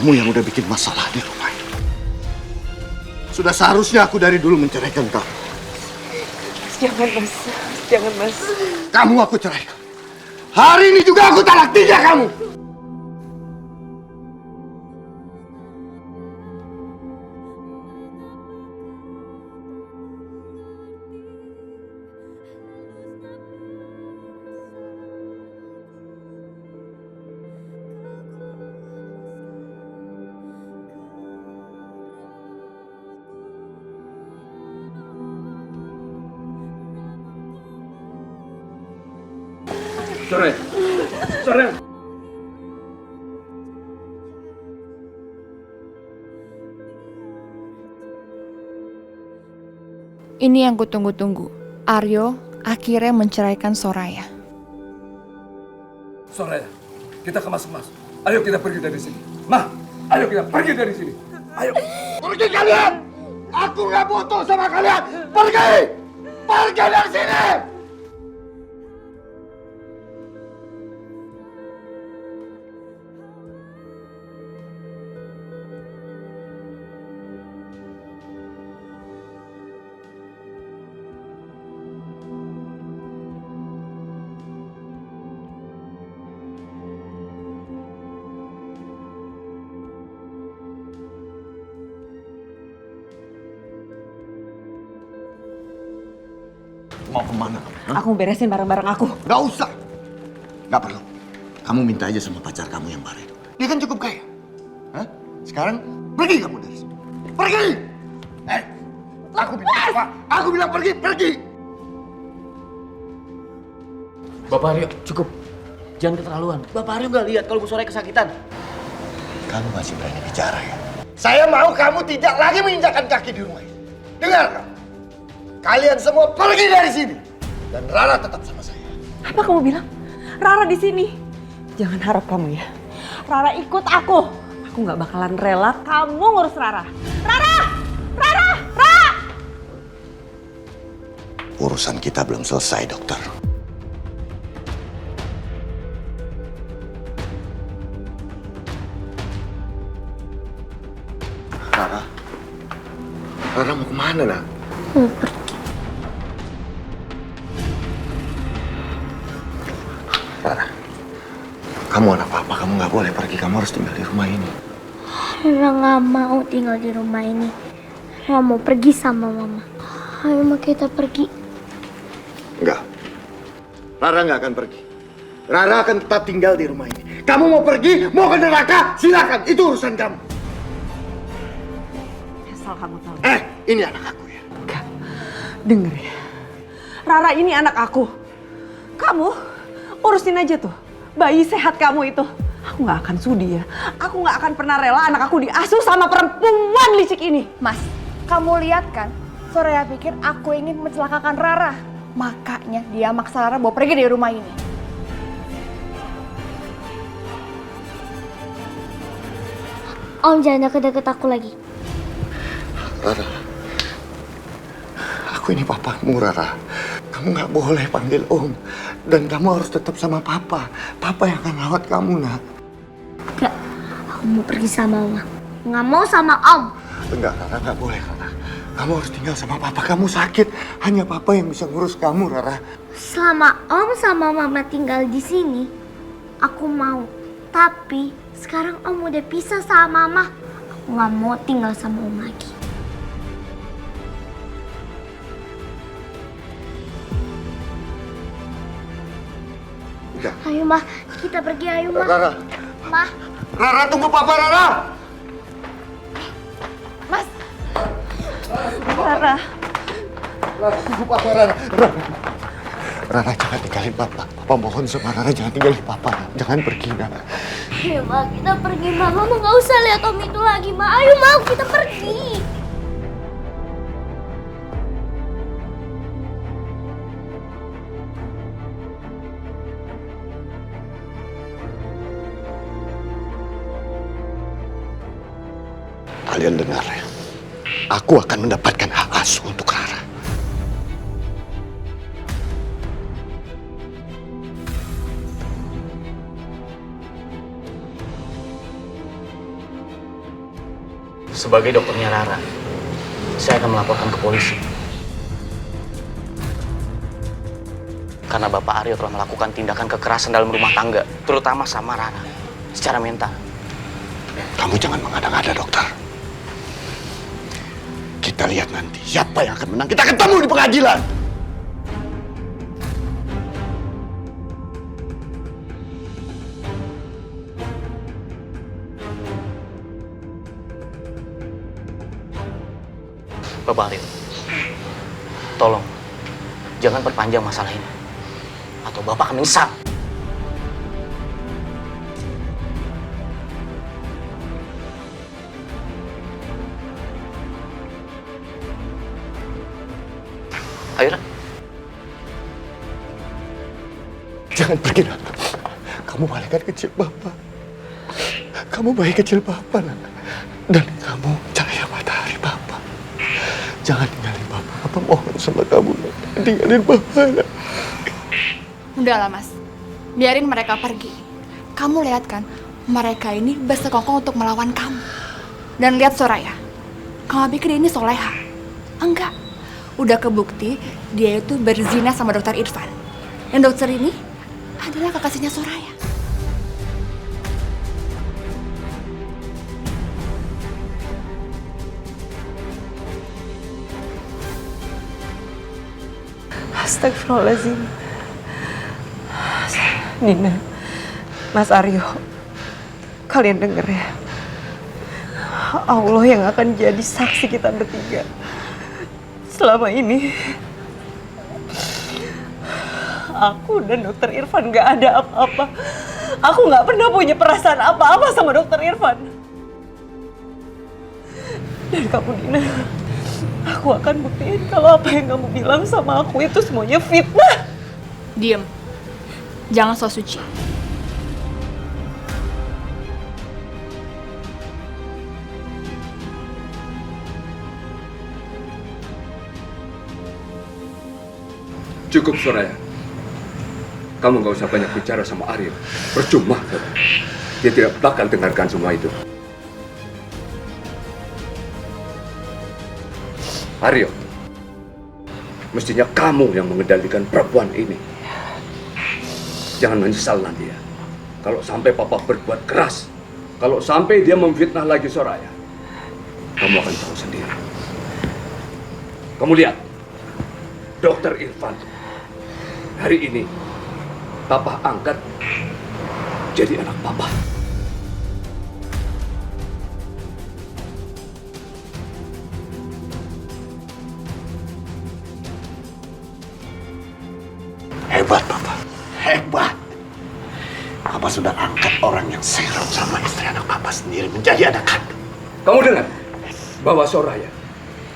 kamu yang udah bikin masalah di rumah ini. Sudah seharusnya aku dari dulu menceraikan kamu. Jangan Mas, jangan Mas. Kamu aku ceraikan. Hari ini juga aku talak 3 kamu. Cerai. Cerai. Ini yang kutunggu-tunggu. Aryo akhirnya menceraikan Soraya. Soraya, kita kemas-kemas. Ayo kita pergi dari sini. Ma, ayo kita pergi dari sini. Ayo. Pergi kalian! Aku nggak butuh sama kalian! Pergi! Pergi dari sini! Mau kemana kamu? Aku beresin barang-barang aku. Gak usah. Gak perlu. Kamu minta aja sama pacar kamu yang baru. Dia kan cukup kaya. Hah? Sekarang pergi kamu dari sini. Pergi! Aku bilang apa? Aku bilang pergi, pergi! Bapak Aryo, cukup. Jangan keterlaluan. Bapak Aryo nggak lihat kalau Bu Soraya kesakitan. Kamu masih berani bicara ya? Saya mau kamu tidak lagi menginjakkan kaki di rumah ini. Dengar kamu. Kalian semua pergi dari sini. Dan Rara tetap sama saya. Apa kamu bilang? Rara di sini. Jangan harap kamu ya. Rara ikut aku. Aku nggak bakalan rela kamu ngurus Rara. Rara! Rara! Rara! Urusan kita belum selesai, dokter. Rara? Rara mau kemana, nak? Mau pergi. Rara, kamu anak papa, kamu nggak boleh pergi. Kamu harus tinggal di rumah ini. Rara nggak mau tinggal di rumah ini. Rara mau pergi sama mama. Ayo ma kita pergi. Enggak. Rara nggak akan pergi. Rara akan tetap tinggal di rumah ini. Kamu mau pergi, mau ke neraka, silakan. Itu urusan kamu. Asal kamu tahu. Ini anak aku ya. Enggak. Denger ya. Rara ini anak aku. Kamu urusin aja tuh bayi sehat kamu itu. Aku nggak akan sudi ya. Aku nggak akan pernah rela anak aku diasuh sama perempuan licik ini. Mas, kamu lihat kan? Soraya pikir aku ingin mencelakakan Rara. Makanya dia maksa Rara bawa pergi dari rumah ini. Om jangan deket-deket aku lagi. Rara, aku ini papamu, Rara. Kamu nggak boleh panggil Om. Dan kamu harus tetap sama Papa. Papa yang akan rawat kamu, nak. Enggak, aku mau pergi sama mama. Nggak mau sama Om. Enggak, Rara, nggak boleh, Rara. Kamu harus tinggal sama Papa. Kamu sakit. Hanya Papa yang bisa ngurus kamu, Rara. Selama Om sama mama tinggal di sini, aku mau. Tapi sekarang Om udah pisah sama mama. Aku nggak mau tinggal sama Om lagi. Enggak. Ayo Ma, kita pergi ayo Ma. Rara. Ma. Rara, tunggu Papa, Rara. Mas, Rara. Rara, tunggu Papa, Rara. Rara, jangan tinggalin Papa. Papa mohon sama Rara, jangan tinggalin Papa. Jangan pergi, Rara. Ayo Ma, kita pergi Ma. Mama nggak usah lihat Om itu lagi Ma. Ayo Ma, kita pergi. Kalian dengar ya. Aku akan mendapatkan hak asuh untuk Rara. Sebagai dokternya Rara, saya akan melaporkan ke polisi. Karena Bapak Aryo telah melakukan tindakan kekerasan dalam rumah tangga, terutama sama Rara, secara mental. Kamu jangan mengada-ngada, dokter. Kita lihat nanti siapa yang akan menang. Kita ketemu di pengadilan. Bapak Aryo, tolong jangan perpanjang masalah ini, atau Bapak akan menyesal. Ayo, Ra. Jangan pergi, nak. Kamu malaikat kecil Bapak. Kamu bayi kecil Bapak, nak. Dan kamu cahaya matahari Bapak. Jangan tinggalin Bapak. Bapak mohon sama kamu, nak. Tinggalin Bapak, nak. Udahlah mas, biarin mereka pergi. Kamu lihat kan, mereka ini bersekongkol untuk melawan kamu. Dan lihat Soraya, kamu pikir ini soleha? Enggak. Udah kebukti dia itu berzina sama dokter Irfan. Dan dokter ini adalah kekasihnya Soraya. Astagfirullahaladzim. Nina, Mas Aryo, kalian denger ya. Allah yang akan jadi saksi kita bertiga. Selama ini, aku dan dokter Irfan gak ada apa-apa. Aku gak pernah punya perasaan apa-apa sama dokter Irfan. Dan kamu, Nina, aku akan buktiin kalau apa yang kamu bilang sama aku itu semuanya fitnah. Diem. Jangan so suci. Cukup, Soraya. Kamu nggak usah banyak bicara sama Aryo. Percuma, Soraya. Dia tidak bakal dengarkan semua itu. Aryo, mestinya kamu yang mengendalikan perempuan ini. Jangan menyesal nanti ya. Kalau sampai Papa berbuat keras, kalau sampai dia memfitnah lagi Soraya, kamu akan tahu sendiri. Kamu lihat, Dokter Irfan hari ini Papa angkat jadi anak Papa. Hebat, Papa. Hebat. Papa sudah angkat orang yang serem sama istri anak Papa sendiri menjadi anak kandung. Kamu dengar bahwa Soraya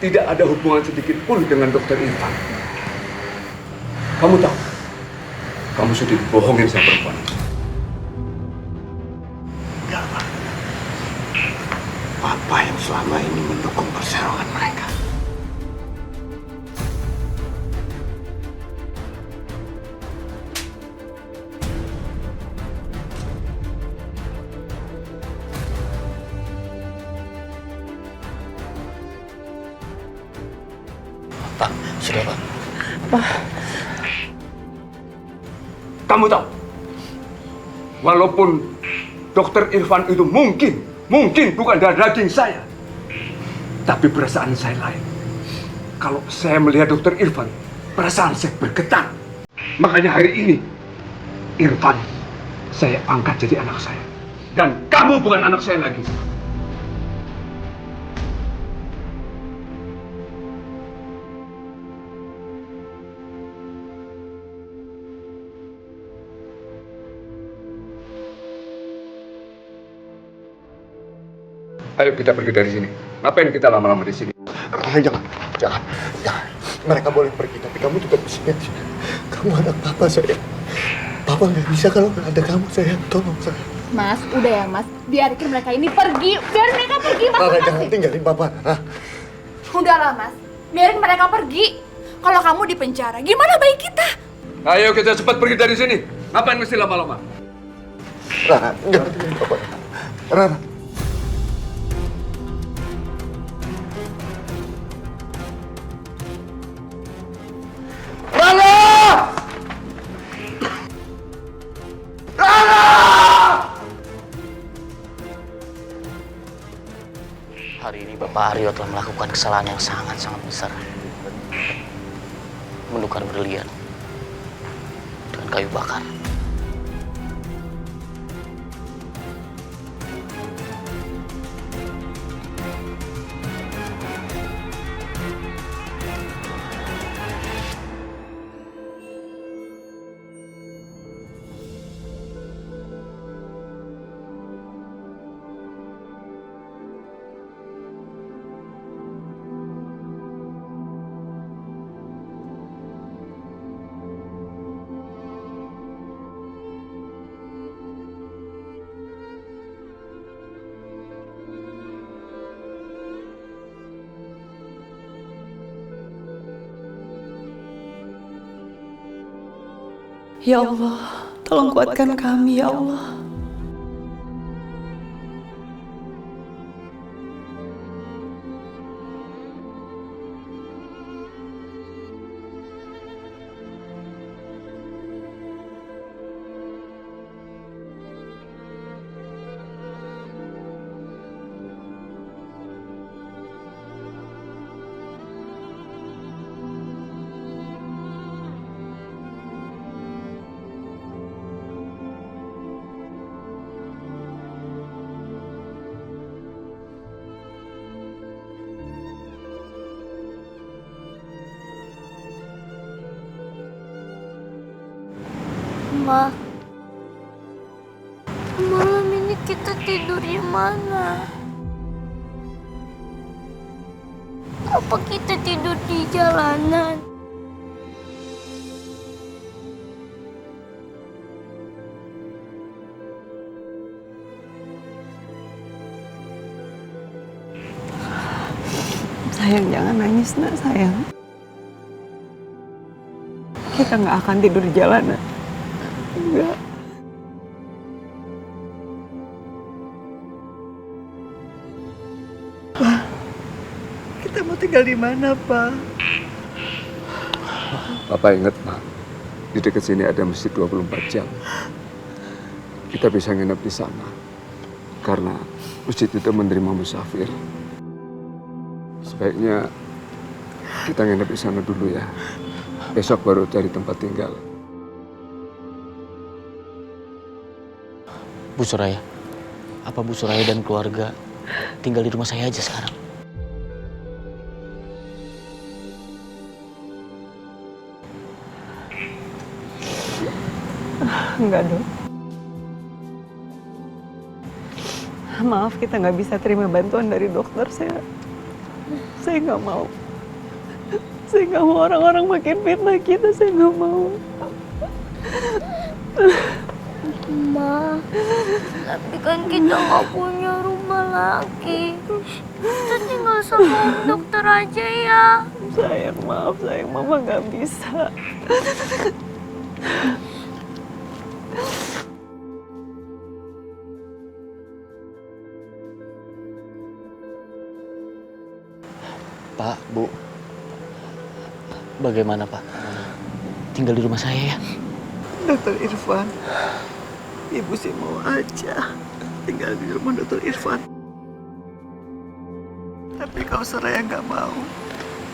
tidak ada hubungan sedikit pun dengan Dokter Irfan. Kamu tahu, kamu sudah dibohongin sama perempuan. Enggak, Pak. Papa yang selama ini mendukung perseroan mereka. Pak, sudah Pak. Kamu tahu, walaupun Dokter Irfan itu mungkin bukan darah daging saya, tapi perasaan saya lain. Kalau saya melihat Dokter Irfan, perasaan saya bergetar. Makanya hari ini, Irfan saya angkat jadi anak saya. Dan kamu bukan anak saya lagi. Ayo kita pergi dari sini. Ngapain kita lama-lama di sini? Jangan. Mereka boleh pergi, tapi kamu tetap di sini. Kamu anak Papa, sayang. Papa nggak bisa kalau nggak ada kamu, sayang. Tolong, sayang. Mas, udah ya mas. Biarkan mereka ini pergi. Biarin mereka pergi, mas. Rara, jangan tinggalin Papa, Rara. Udahlah mas. Biarin mereka pergi. Kalau kamu di penjara, gimana bayi kita? Ayo kita cepat pergi dari sini. Ngapain mesti lama-lama? Rara, jangan tinggalin Papa. Rara. Bapak Aryo telah melakukan kesalahan yang sangat-sangat besar. Menukar berlian dengan kayu bakar. Ya Allah, tolong kuatkan kami ya Allah. Ma, malam ini kita tidur di mana? Apa kita tidur di jalanan? Sayang, jangan nangis nak, sayang. Kita nggak akan tidur di jalanan. Enggak. Pak, kita mau tinggal di mana, Pak? Bapak ingat, Pak, di dekat sini ada masjid 24 jam. Kita bisa nginep di sana. Karena masjid itu menerima musafir. Sebaiknya kita nginep di sana dulu ya. Besok baru cari tempat tinggal. Bu Soraya, apa Bu Soraya dan keluarga tinggal di rumah saya aja sekarang? Enggak, Dok. Maaf, kita nggak bisa terima bantuan dari dokter. Saya nggak mau. Saya nggak mau orang-orang makin fitnah kita. Saya nggak mau. Ma, tapi kan kita nggak punya rumah lagi. Kita tinggal sama dokter aja ya. Sayang, maaf sayang, Mama nggak bisa. Pak, Bu, bagaimana Pak? Tinggal di rumah saya ya? Dokter Irfan, Ibu sih mau aja tinggal di rumah Dokter Irfan. Tapi kalau Soraya nggak mau,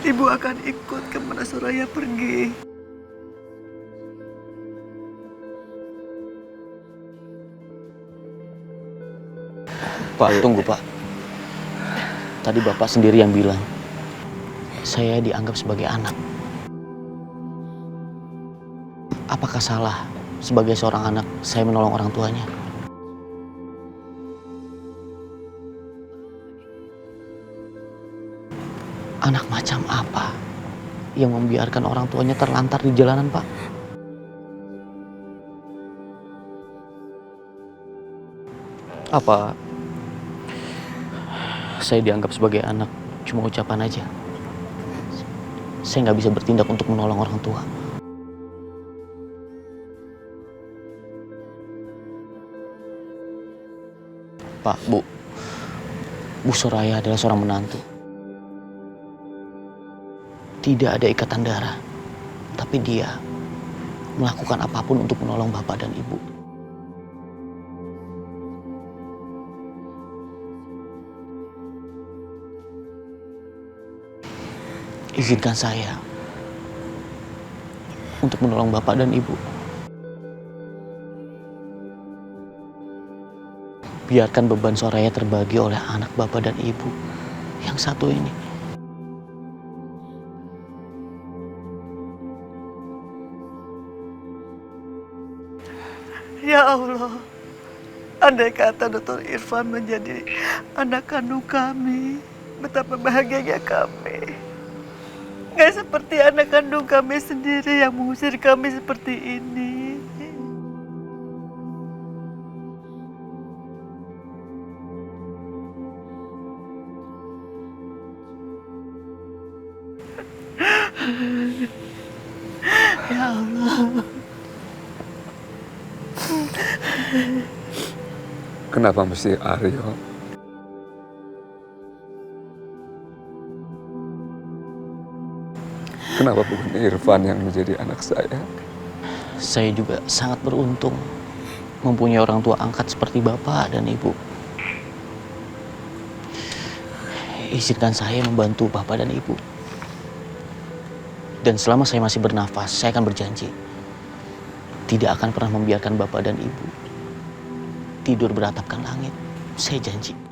Ibu akan ikut kemana Soraya pergi. Pak, tunggu Pak. Tadi Bapak sendiri yang bilang, saya dianggap sebagai anak. Apakah salah sebagai seorang anak saya menolong orang tuanya? Anak macam apa yang membiarkan orang tuanya terlantar di jalanan, Pak? Apa saya dianggap sebagai anak cuma ucapan aja? Saya nggak bisa bertindak untuk menolong orang tua. Pak, Bu Soraya adalah seorang menantu. Tidak ada ikatan darah, tapi dia melakukan apapun untuk menolong Bapak dan Ibu. izinkan saya untuk menolong Bapak dan Ibu. Biarkan beban Soraya terbagi oleh anak Bapak dan Ibu yang satu ini. Ya Allah, andai kata Dr. Irfan menjadi anak kandung kami, betapa bahagianya kami. Gak seperti anak kandung kami sendiri yang mengusir kami seperti ini. Ya Allah. Kenapa mesti Aryo? Kenapa bukan Irfan yang menjadi anak saya? Saya juga sangat beruntung mempunyai orang tua angkat seperti Bapak dan Ibu. Izinkan saya membantu Bapak dan Ibu. Dan selama saya masih bernafas, saya akan berjanji tidak akan pernah membiarkan Bapak dan Ibu tidur beratapkan langit. Saya janji.